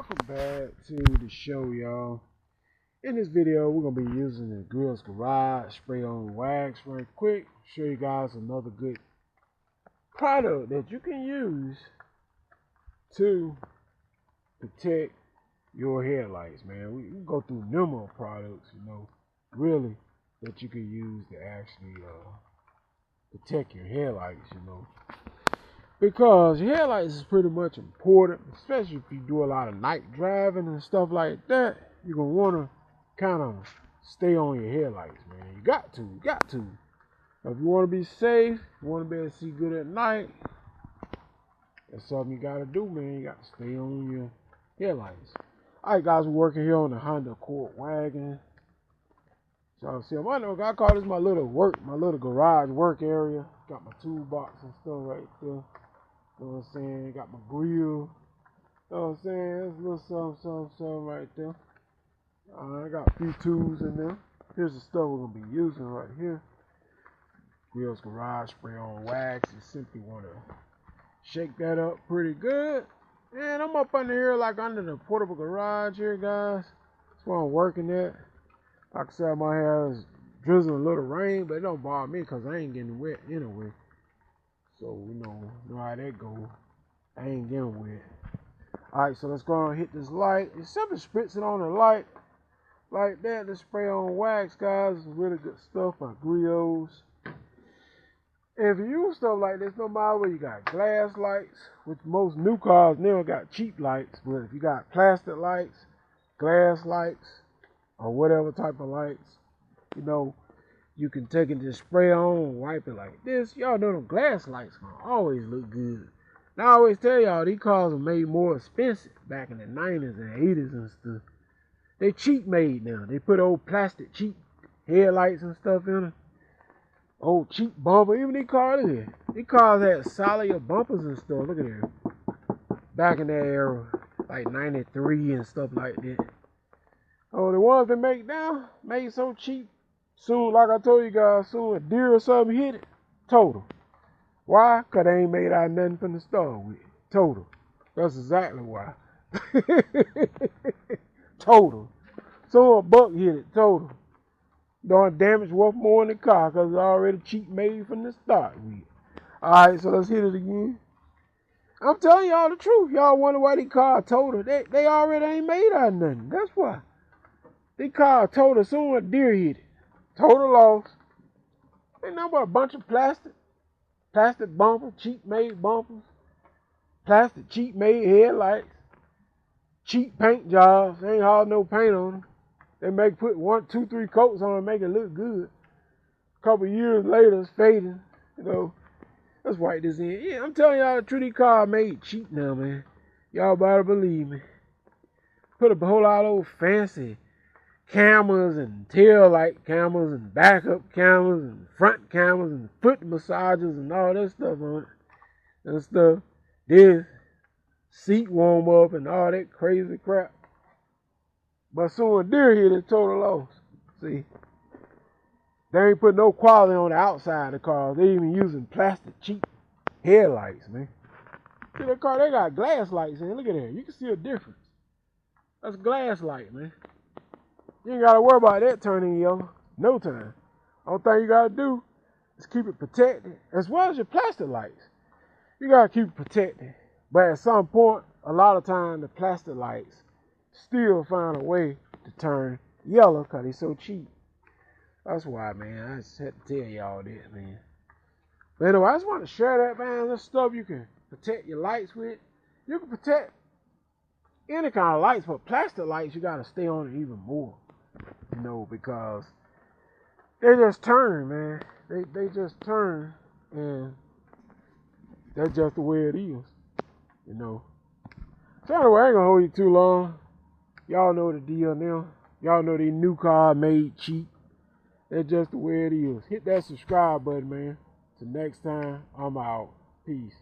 Welcome back to the show, y'all. In this video, we're going to be using the Griot's Garage Spray On Wax right quick. Show you guys another good product that you can use to protect your headlights, man. We can go through numerous products, really, that you can use to actually protect your headlights, Because your headlights is pretty much important, especially if you do a lot of night driving and stuff like that. You're going to want to kind of stay on your headlights, man. You got to. If you want to be safe, you want to be able to see good at night, that's something you got to do, man. You got to stay on your headlights. Alright, guys, we're working here on the Honda Accord wagon. So see, I call this my little garage work area. Got my toolbox and stuff right there. You know what I'm saying? Got my grill. You know what I'm saying? There's a little something right there. I got a few tools in there. Here's the stuff we're going to be using right here. Griot's Garage Spray On Wax. You simply want to shake that up pretty good. And I'm up under here, like under the portable garage here, guys. That's where I'm working at. Like I said, my hair is drizzling a little rain, but it don't bother me because I ain't getting wet anyway. So, you know how that goes. I ain't getting wet. Alright, so let's go and hit this light. It's simply spritzing on the light like that. The spray on wax, guys, is really good stuff by Griot's. If you use stuff like this, no matter where you got glass lights, which most new cars now got cheap lights, but if you got plastic lights, glass lights, or whatever type of lights, you can take it to spray on and wipe it like this. Y'all know them glass lights gonna always look good. And I always tell y'all, these cars were made more expensive back in the 90s and 80s and stuff. They cheap made now. They put old plastic cheap headlights and stuff in them. Old cheap bumper. Even these cars here. These cars had solid bumpers and stuff. Look at that. Back in that era, like 93 and stuff like that. Oh, the ones they make now, made so cheap. Soon, like I told you guys, soon a deer or something hit it, total. Why? Because they ain't made out of nothing from the start with. Total. That's exactly why. Total. So a buck hit it, total. Don't damage worth more in the car because it's already cheap made from the start with. Alright, so let's hit it again. I'm telling y'all the truth. Y'all wonder why these cars total. They already ain't made out of nothing. That's why. These cars total soon a deer hit it. Total loss. Ain't nothing but a bunch of plastic bumpers, cheap made bumpers, plastic cheap made headlights, cheap paint jobs. Ain't hard no paint on them. They put 1, 2, 3 coats on and make it look good. A couple years later, it's fading. Let's wipe this in. Yeah, I'm telling y'all the truth. These cars made cheap now, man. Y'all better believe me. Put a whole lot of old fancy cameras and tail light cameras and backup cameras and front cameras and foot massagers and all that stuff on it. And stuff. This seat warm up and all that crazy crap. But soon a deer hit it, total loss. See? They ain't put no quality on the outside of the cars. They even using plastic cheap headlights, man. See that car, they got glass lights in. Look at that. You can see a difference. That's glass light, man. You ain't got to worry about that turning yellow. No time. Only thing you got to do is keep it protected. As well as your plastic lights. You got to keep it protected. But at some point, a lot of times, the plastic lights still find a way to turn yellow because they're so cheap. That's why, man. I just had to tell y'all this, man. But anyway, I just want to share that, man. This stuff you can protect your lights with. You can protect any kind of lights, but plastic lights, you got to stay on it even more. Because they just turn, man. They just turn, and that's just the way it is, So anyway, I ain't gonna hold you too long. Y'all know the deal now. Y'all know these new cars made cheap. That's just the way it is. Hit that subscribe button, man. Till next time, I'm out. Peace.